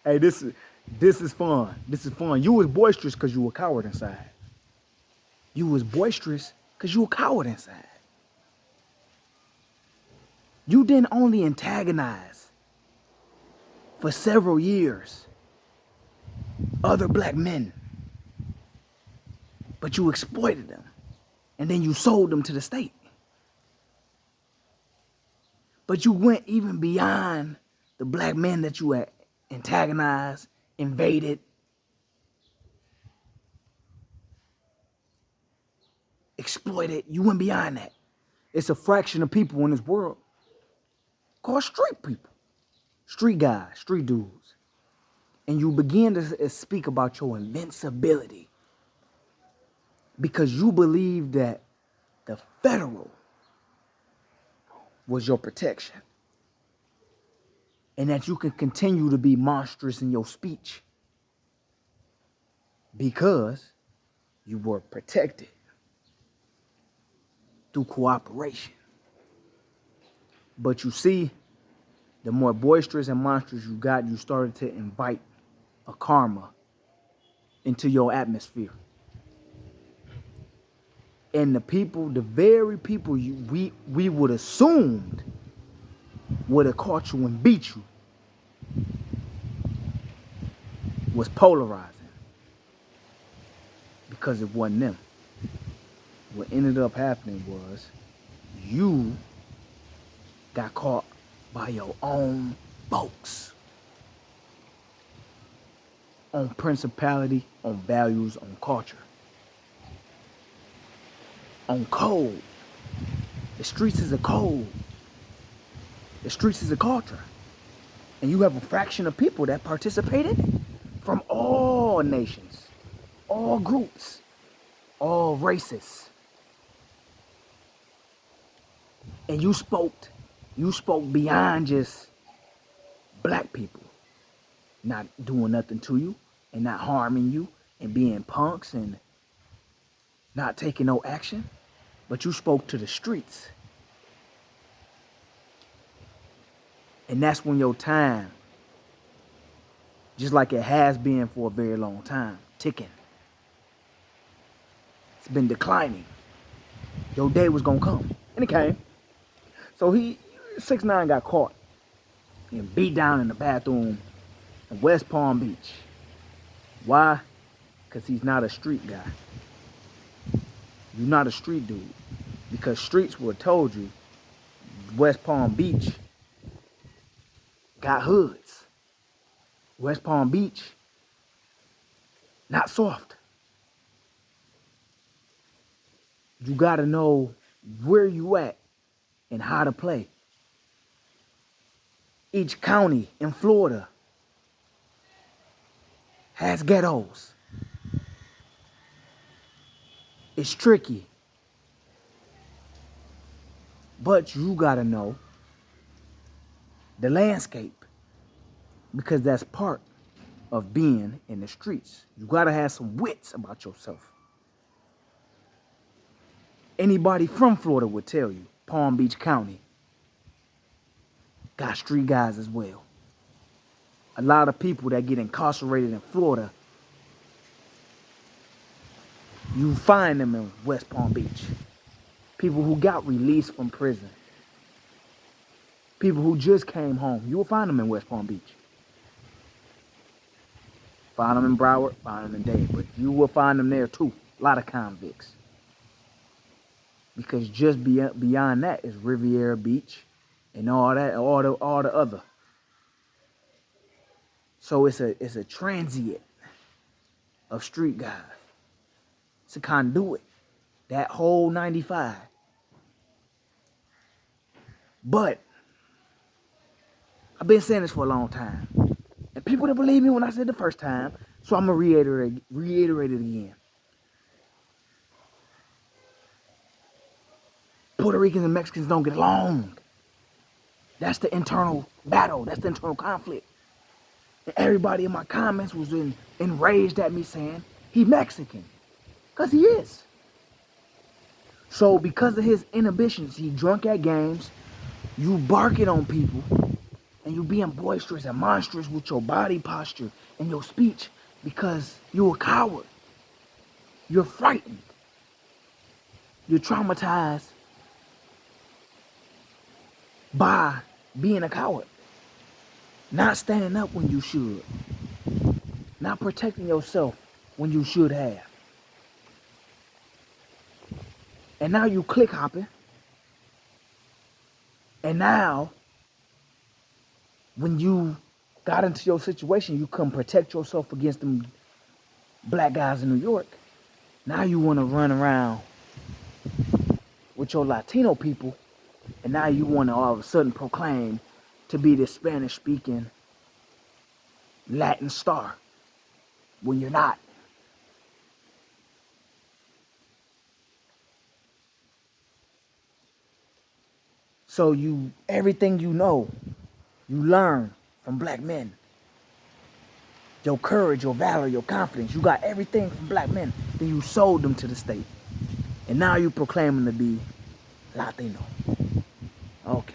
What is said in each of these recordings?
Hey, this is fun. This is fun. You was boisterous because you were a coward inside. You was boisterous because you were a coward inside. You didn't only antagonize for several years other black men, but you exploited them. And then you sold them to the state. But you went even beyond the black men that you had antagonized, invaded, exploited. You went beyond that. It's a fraction of people in this world called street people, street guys, street dudes. And you begin to speak about your invincibility because you believe that the federal was your protection and that you can continue to be monstrous in your speech because you were protected through cooperation. But you see, the more boisterous and monstrous you got, you started to invite a karma into your atmosphere. And the people, the very people we would assumed would have caught you and beat you was polarizing because it wasn't them. What ended up happening was you got caught by your own folks on principality, on values, on culture, on code. The streets is a code. The streets is a culture. And you have a fraction of people that participated from all nations, all groups, all races. And you spoke beyond just black people not doing nothing to you and not harming you and being punks and not taking no action, but you spoke to the streets. And that's when your time, just like it has been for a very long time, ticking. It's been declining. Your day was gonna come, and it came. So 6ix9ine got caught and beat down in the bathroom in West Palm Beach. Why? Because he's not a street guy. You're not a street dude. Because streets would have told you West Palm Beach got hoods. West Palm Beach, not soft. You gotta know where you at and how to play. Each county in Florida has ghettos. It's tricky. But you gotta know the landscape because that's part of being in the streets. You gotta have some wits about yourself. Anybody from Florida would tell you Palm Beach County got street guys as well. A lot of people that get incarcerated in Florida, you find them in West Palm Beach. People who got released from prison. People who just came home. You will find them in West Palm Beach. Find them in Broward, find them in Dade. But you will find them there too. A lot of convicts. Because just beyond that is Riviera Beach and all that, all the other. So it's a transient of street guys. It's a conduit. That whole 95. But I've been saying this for a long time. And people didn't believe me when I said the first time. So I'm going to reiterate it again. Puerto Ricans and Mexicans don't get along. That's the internal battle. That's the internal conflict. And everybody in my comments was enraged at me saying, he Mexican. Because he is. So because of his inhibitions, he drunk at games, you barking on people, And you being boisterous and monstrous with your body posture and your speech because you're a coward. You're frightened. You're traumatized by being a coward. Not standing up when you should. Not protecting yourself when you should have. And now you click hopping. And now, when you got into your situation, you couldn't protect yourself against them black guys in New York. Now you want to run around with your Latino people, and now you want to all of a sudden proclaim to be the Spanish-speaking Latin star when you're not. So everything you know, you learn from black men. Your courage, your valor, your confidence, you got everything from black men. Then you sold them to the state. And now you proclaim them to be Latino. Okay.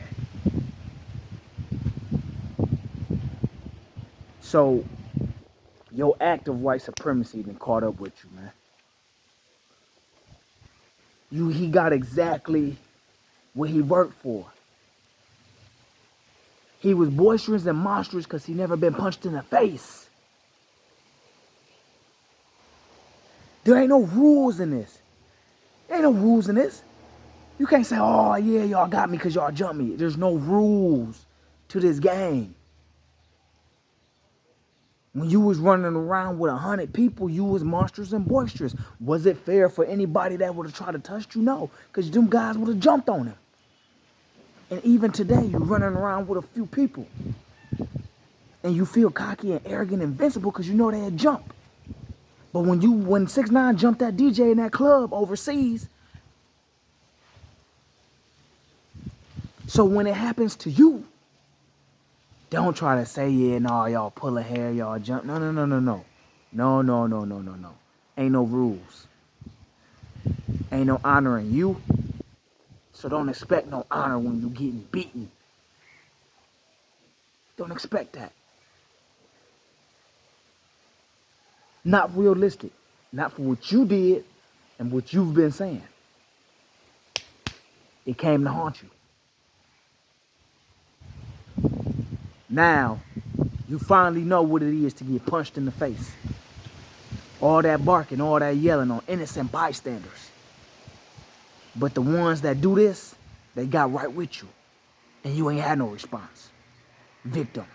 So, your act of white supremacy then caught up with you, man. He got exactly what he worked for. He was boisterous and monstrous because he never been punched in the face. There ain't no rules in this. There ain't no rules in this. You can't say, oh yeah, y'all got me because y'all jumped me. There's no rules to this game. When you was running around with 100 people, you was monstrous and boisterous. Was it fair for anybody that would have tried to touch you? No, because them guys would have jumped on him. And even today, you're running around with a few people. And you feel cocky and arrogant and invincible because you know they had jumped. But when 6ix9ine jumped that DJ in that club overseas, so when it happens to you, don't try to say, yeah, no, y'all pull a hair, y'all jump. No. No. Ain't no rules. Ain't no honoring you. So don't expect no honor when you getting beaten. Don't expect that. Not realistic. Not for what you did and what you've been saying. It came to haunt you. Now, you finally know what it is to get punched in the face. All that barking, all that yelling on innocent bystanders. But the ones that do this, they got right with you. And you ain't had no response. Victim.